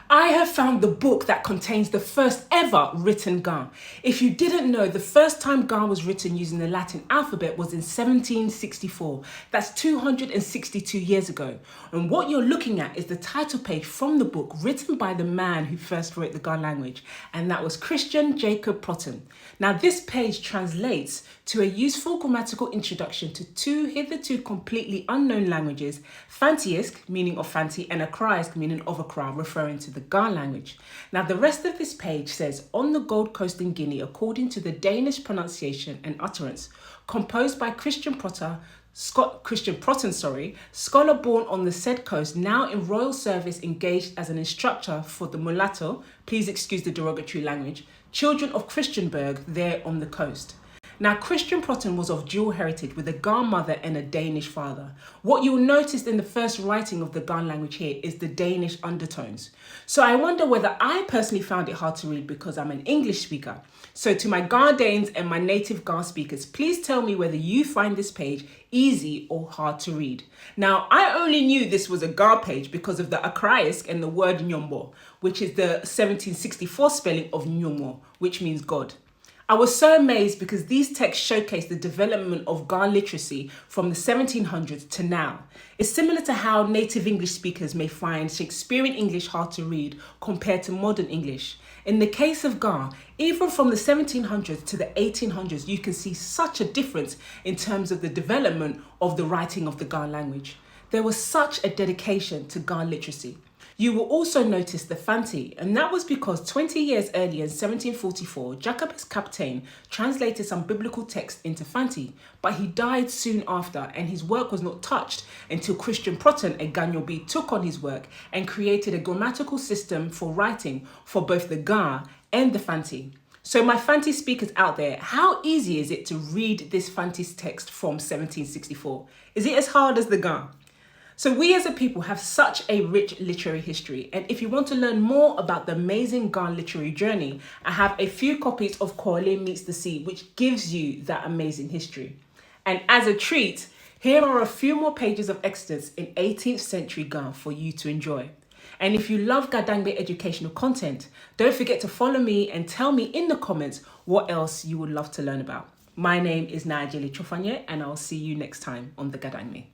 I have found the book that contains the first ever written Ga. If you didn't know, the first time Ga was written using the Latin alphabet was in 1764. That's 262 years ago. And what you're looking at is the title page from the book written by the man who first wrote the Ga language, and that was Christian Jacob Proton. Now this page translates to a useful grammatical introduction to two hitherto completely unknown languages, Fanteisk, meaning of Fante, and Akraisk, meaning of Accra, referring to the Ga language. Now the rest of this page says, on the Gold Coast in Guinea, according to the Danish pronunciation and utterance, composed by Christian Proton, scholar born on the said coast, now in royal service, engaged as an instructor for the mulatto, please excuse the derogatory language, children of Christianberg there on the coast. Now, Christian Proton was of dual heritage with a Ga mother and a Danish father. What you'll notice in the first writing of the Ga language here is the Danish undertones. So I wonder whether I personally found it hard to read because I'm an English speaker. So to my Ga Danes and my native Ga speakers, please tell me whether you find this page easy or hard to read. Now, I only knew this was a Ga page because of the Akraisk and the word Nyombo, which is the 1764 spelling of Nyomo, which means God. I was so amazed because these texts showcase the development of Ga literacy from the 1700s to now. It's similar to how native English speakers may find Shakespearean English hard to read compared to modern English. In the case of Ga, even from the 1700s to the 1800s, you can see such a difference in terms of the development of the writing of the Ga language. There was such a dedication to Ga literacy. You will also notice the Fante, and that was because 20 years earlier in 1744, Jacobus Kapteyn translated some biblical text into Fante, but he died soon after and his work was not touched until Christian Proton, a Ganyobi, took on his work and created a grammatical system for writing for both the Ga and the Fante. So my Fante speakers out there, how easy is it to read this Fante's text from 1764? Is it as hard as the Ga? So we as a people have such a rich literary history, and if you want to learn more about the amazing Ga literary journey, I have a few copies of Koale Meets the Sea, which gives you that amazing history. And as a treat, here are a few more pages of excerpts in 18th century Ga for you to enjoy. And if you love Gadangbe educational content, don't forget to follow me and tell me in the comments what else you would love to learn about. My name is Najeli Chofanye, and I'll see you next time on the Gadangme.